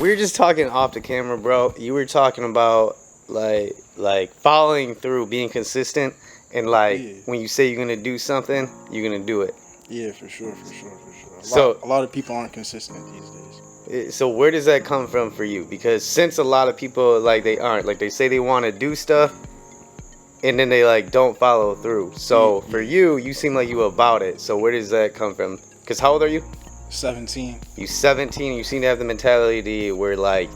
we were just talking off the camera, bro. You were talking about like following through, being consistent, and like when you say you're gonna do something, you're gonna do it. Yeah, for sure. A lot of people aren't consistent these days. So where does that come from for you? Because since a lot of people like they aren't, like they say they want to do stuff, and then they like don't follow through. So for you seem like you about it. So where does that come from? Because how old are you? 17. You 17. You seem to have the mentality where like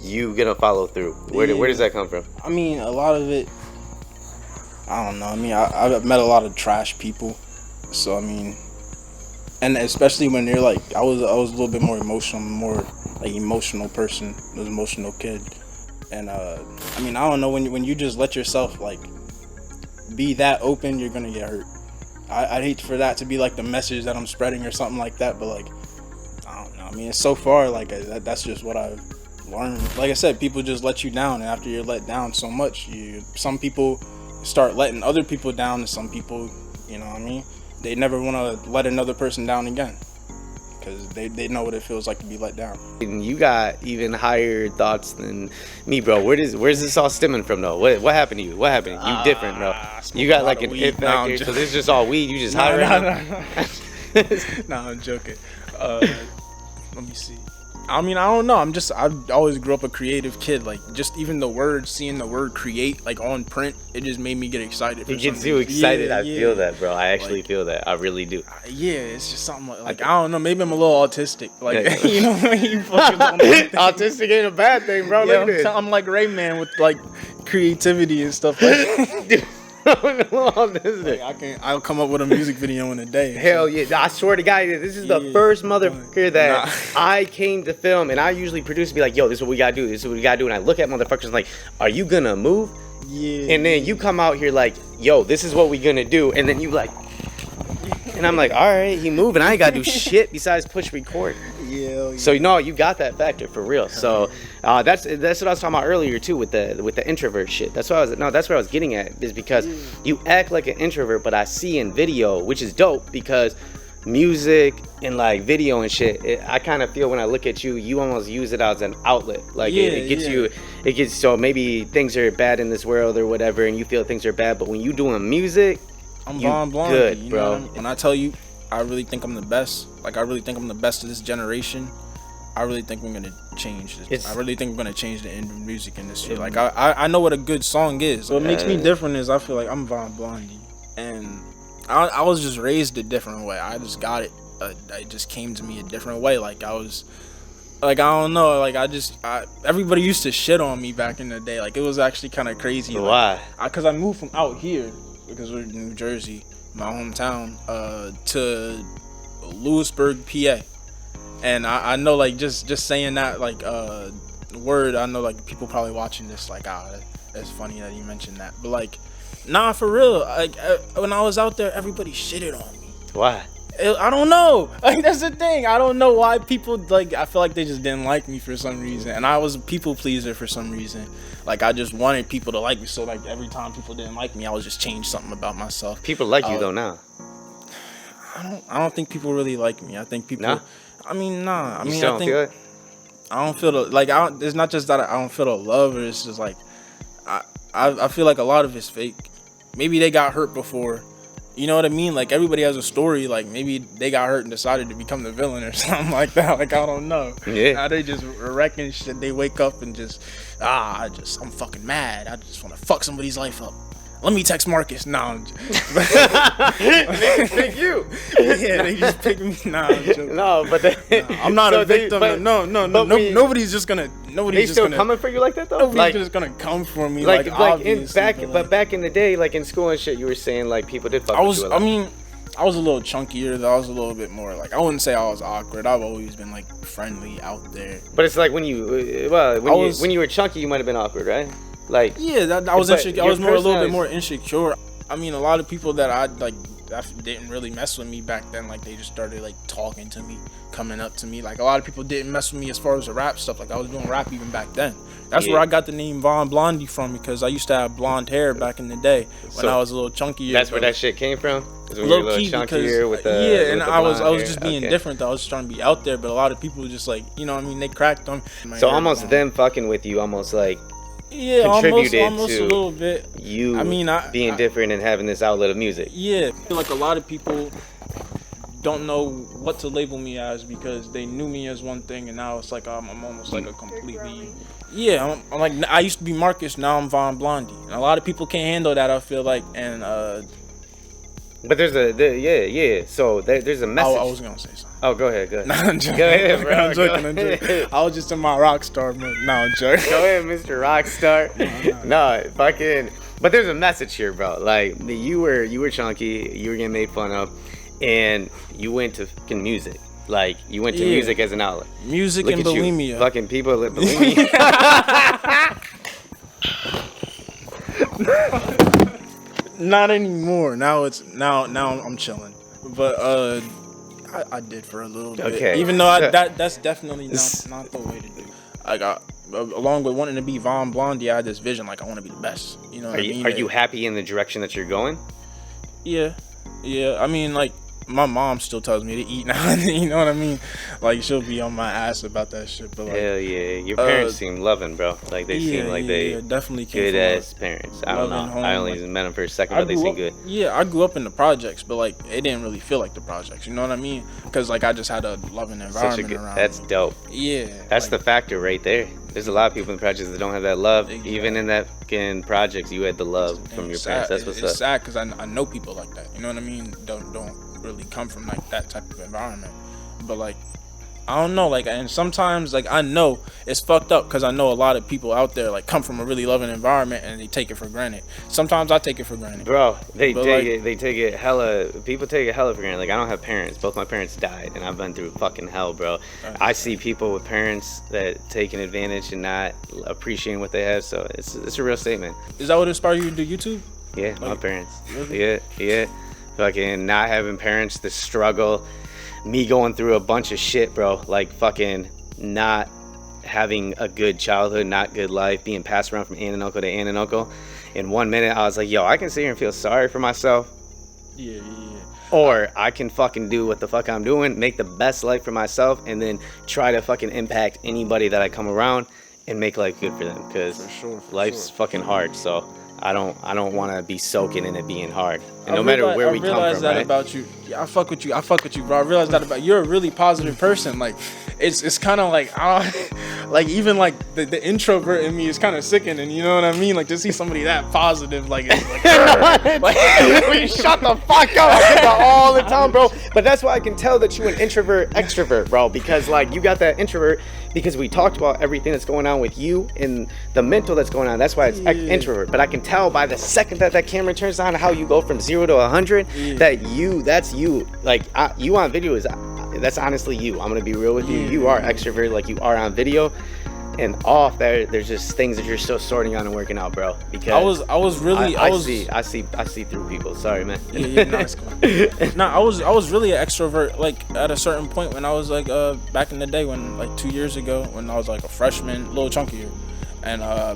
you gonna follow through. Where does that come from? I mean, a lot of it, I don't know. I mean, I've met a lot of trash people, so I mean, and especially when they're like, I was a little bit more emotional person. I was an emotional kid, and I mean, I don't know, when you just let yourself like be that open, you're gonna get hurt. I'd hate for that to be like the message that I'm spreading or something like that, but like, I don't know. I mean, so far, like that's just what I've learned. Like I said, people just let you down, and after you're let down so much, some people start letting other people down, and some people, you know what I mean, they never want to let another person down again, because they know what it feels like to be let down. And you got even higher thoughts than me, bro. Where's this all stemming from, though? What happened to you? What happened? You different, bro. You got like an it factor, so this is just all weed. You just high right now? No, I'm joking. Let me see. I mean, I don't know. I always grew up a creative kid. Like, just even seeing the word create, like, on print, it just made me get excited. It gets you excited. Yeah, I feel that, bro. I actually feel that. I really do. Yeah, it's just something like I don't know. Maybe I'm a little autistic. Like, you know, when you focus on that. Autistic ain't a bad thing, bro. Yeah, I'm like Rayman with, like, creativity and stuff like that. Like, I'll come up with a music video in a day. Hell yeah. I swear to God, this is the first motherfucker that I came to film, and I usually produce and be like, yo, this is what we gotta do, this is what we gotta do. And I look at motherfuckers like, are you gonna move? Yeah. And then you come out here like, yo, this is what we gonna do. And then you like, and I'm like, all right, he moving. I ain't gotta do shit besides push record. Yeah. So no, you got that factor for real. So that's what I was talking about earlier too with the introvert shit. That's what I was getting at, is because you act like an introvert, but I see in video, which is dope, because music and like video and shit, I kind of feel when I look at you, you almost use it as an outlet. Like it gets so maybe things are bad in this world or whatever, and you feel things are bad, but when you doing music, I'm Blondie, good, bro. I mean? When I tell you, I really think I'm the best. Like, I really think I'm the best of this generation. I really think we're gonna change this. I really think we're gonna change the music industry. Like, I know what a good song is. What makes me different is I feel like I'm Blondie, and I was just raised a different way. I just got it. It just came to me a different way. Like, I was, like, I don't know. Like, everybody used to shit on me back in the day. Like, it was actually kind of crazy. Why? Because I moved from out here, because we're in New Jersey, my hometown, to Lewisburg, PA. And I know, like, just saying that, like, word, I know, like, people probably watching this, like, that's funny that you mentioned that. But, like, nah, for real, like, when I was out there, everybody shitted on me. Why? I don't know. Like, that's the thing. I don't know why people, like, I feel like they just didn't like me for some reason. And I was a people pleaser for some reason. Like, I just wanted people to like me. So, like, every time people didn't like me, I would just change something about myself. People like you, though, now. I don't think people really like me. I think people... Nah? I mean, nah. I mean, you still don't feel it? I don't feel the... Like, it's not just that I don't feel the love. It's just, like... I feel like a lot of it's fake. Maybe they got hurt before. You know what I mean? Like, everybody has a story. Like, maybe they got hurt and decided to become the villain or something like that. Like, I don't know. Yeah. Now they just wrecking shit. They wake up and just, I'm fucking mad. I just want to fuck somebody's life up. Let me text Marcus. Nah, I'm they pick you. Yeah, they just pick me. Nah, I'm joking. No, but I'm not a victim. Nobody's just gonna. They still coming for you like that though. Nobody's just gonna come for me. Back in the day, like in school and shit, you were saying like people did fuck with you. I mean, I was a little chunkier though. I was a little bit more like, I wouldn't say I was awkward. I've always been like friendly out there. But it's like when you were chunky, you might have been awkward, right? Like, yeah, I was insecure. I was a little bit more insecure. I mean, a lot of people that that didn't really mess with me back then. Like they just started like talking to me, coming up to me. Like a lot of people didn't mess with me as far as the rap stuff. Like I was doing rap even back then. That's where I got the name Blondie from, because I used to have blonde hair back in the day when I was a little chunkier. That's where that shit came from? When Low you were a key, little because chunkier with the, and with the I was blonde just hair? being different though. I was just trying to be out there, but a lot of people were just like, you know what I mean, they cracked on. So almost them fucking with you, almost like contributed almost to a little bit. You I being different and having this outlet of music. Yeah, I feel like a lot of people don't know what to label me as, because they knew me as one thing, and now it's like I'm almost like a completely. Yeah, I'm like, I used to be Marcus, now I'm Von Blondie, and a lot of people can't handle that, I feel like, and But there's so there's a message. I was gonna say something. Oh, go ahead. Nah, I'm joking. Go ahead, bro. I'm joking. I was just in my rock star mode. No, I'm joking. Go ahead, Mr. Rockstar. No, fucking. But there's a message here, bro. Like you were chunky, you were getting made fun of, and you went to fucking music. Like you went to music as an outlet. Music Look and at you, bulimia. fucking people that bulimia. Not anymore. Now I'm chilling. But I did for a little bit. Okay. Even though that's definitely not the way to do. I got along with wanting to be Von Blondie, I had this vision like I want to be the best. You know what I mean? Are you happy in the direction that you're going? Yeah. I mean, like, my mom still tells me to eat now and then, you know what I mean? Like, she'll be on my ass about that shit. But like, hell yeah, your parents seem loving, bro. Like they seem like they definitely good ass parents. I don't know. Home. I only met them for a second, but they seem good. Yeah, I grew up in the projects, but like it didn't really feel like the projects. You know what I mean? Because like I just had a loving environment around. That's me. dope. Yeah, that's the factor right there. There's a lot of people in projects that don't have that love. Exactly. Even in that fucking projects, you had the love from your parents. That's what's up. It's sad because I know people like that. You know what I mean? Don't really come from like that type of environment. But like, I don't know. Like, and sometimes like I know it's fucked up because I know a lot of people out there like come from a really loving environment and they take it for granted. Sometimes I take it for granted. Bro, they take it hella. People take it hella for granted. Like I don't have parents. Both my parents died, and I've been through fucking hell, bro. I see people with parents that taking advantage and not appreciating what they have. So it's a real statement. Is that what inspired you to do YouTube? Yeah, like, my parents. Really? Yeah. Fucking not having parents, the struggle, me going through a bunch of shit, bro. Like fucking not having a good childhood, not good life, being passed around from aunt and uncle to aunt and uncle. In 1 minute, I was like, yo, I can sit here and feel sorry for myself. Yeah. Or I can fucking do what the fuck I'm doing, make the best life for myself, and then try to fucking impact anybody that I come around and make life good for them. Because life's fucking hard, so I don't want to be soaking in it being hard. And no matter where we come from, I realize that about you. Yeah, I fuck with you, bro. I realize that about you. You're a really positive person. Like, it's kind of like, like even like the introvert in me is kind of sickening. You know what I mean? Like to see somebody that positive, like, it's like we shut the fuck up all the time, bro. But that's why I can tell that you an introvert extrovert, bro. Because like you got that introvert because we talked about everything that's going on with you and the mental that's going on. That's why it's introvert. But I can tell by the second that camera turns on how you go from 0 to 100 that's you. Like you on video that's honestly you. I'm gonna be real with you. You are extrovert like you are on video. And off there's just things that you're still sorting out and working out, bro. Because I see through people. Sorry, man. Nice. I was really an extrovert like at a certain point when I was like back in the day when like 2 years ago when I was like a freshman, a little chunkier, and I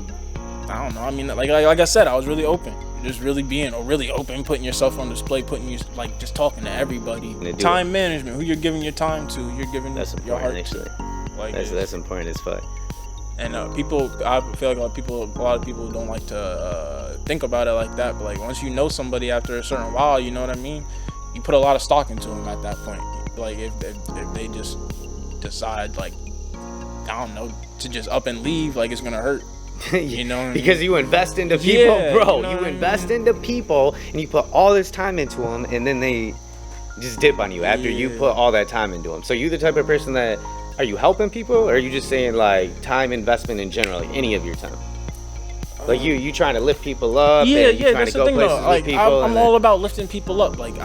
don't know. I mean, like I said, I was really open. Just really being really open, putting yourself on display, putting you like just talking to everybody. Time management, who you're giving your time to, you're giving your heart actually. To. Like that's important as fuck. And people, I feel like a lot of people don't like to think about it like that. But like once you know somebody after a certain while, you know what I mean. You put a lot of stock into them at that point. Like if they just decide like I don't know to just up and leave, like it's gonna hurt. You know, because you invest into people, bro. You invest into people, and you put all this time into them, and then they just dip on you after you put all that time into them. So you the type of person that are you helping people, or are you just saying like time investment in general, like any of your time? Like you trying to lift people up? Yeah. Trying That's to the go thing, places though. Like with people. I'm all about lifting people up. Like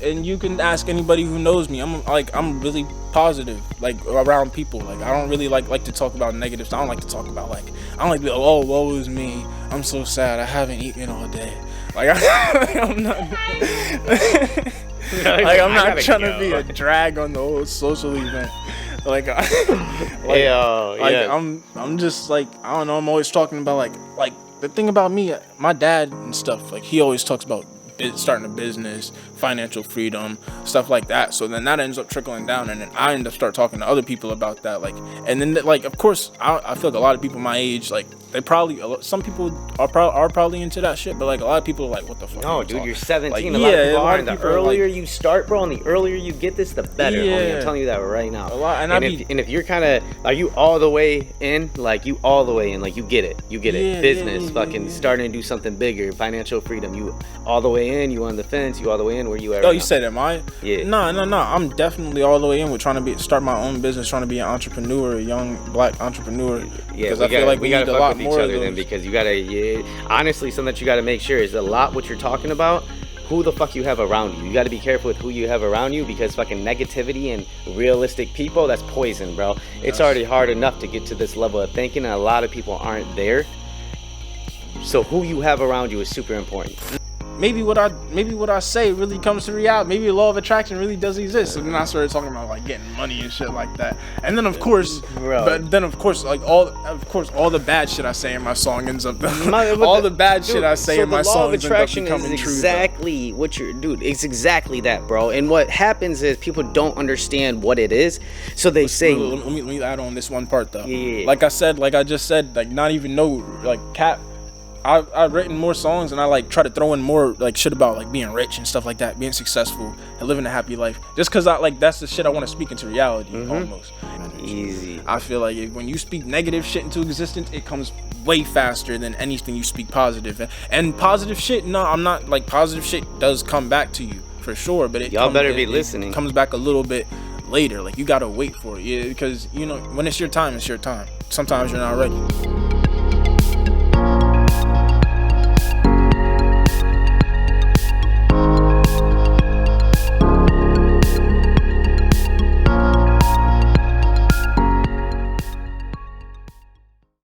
and you can ask anybody who knows me. I'm really positive, like around people. Like I don't really like to talk about negatives. I don't like to talk about I don't like to be like, oh, woe is me. I'm so sad. I haven't eaten all day. Like I'm not. Like I'm not trying to be a drag on the whole social event. Like, I'm just like, I don't know. I'm always talking about like the thing about me, my dad and stuff. Like he always talks about starting a business, financial freedom, stuff like that. So then that ends up trickling down, and then I end up start talking to other people about that. Like, and then like of course I feel like a lot of people my age, like they probably, some people are probably into that shit, but like a lot of people are like, what the fuck? No, dude, you're 17. Like, a lot of people are. And the earlier you start, bro, and the earlier you get this, the better. Homie. I'm telling you that right now. A lot, and if you're kind of, are you all the way in? Like you all the way in? Like you get it. Business, fucking starting to do something bigger, financial freedom. You all the way in. You on the fence. You all the way in. Where you at? Oh, you said am I? Yeah. No. I'm definitely all the way in with trying to start my own business, trying to be an entrepreneur, a young black entrepreneur. Yeah, because I feel like we need a lot more each of other those. then, because you gotta, honestly, something that you gotta make sure is a lot what you're talking about. Who the fuck you have around you? You gotta be careful with who you have around you, because fucking negativity and realistic people, that's poison, bro. It's already hard enough to get to this level of thinking, and a lot of people aren't there. So who you have around you is super important. Maybe what I say really comes to reality. Maybe the law of attraction really does exist. So then I started talking about like getting money and shit like that. And then of course, like all the bad shit I say in my song ends up all the bad shit I say in my song ends up becoming true. Exactly what you're, dude. It's exactly that, bro. And what happens is people don't understand what it is, so they say. Let me add on this one part though. Yeah. Like I just said, like not even know like Cap. I've written more songs, and I like try to throw in more like shit about like being rich and stuff like that, being successful and living a happy life. Just cause I like that's the shit I want to speak into reality almost. Easy. I feel like when you speak negative shit into existence, it comes way faster than anything you speak positive. And positive shit, no, I'm not like positive shit does come back to you for sure, but y'all better be listening. It comes back a little bit later. Like you gotta wait for it, because you know when it's your time, it's your time. Sometimes you're not ready.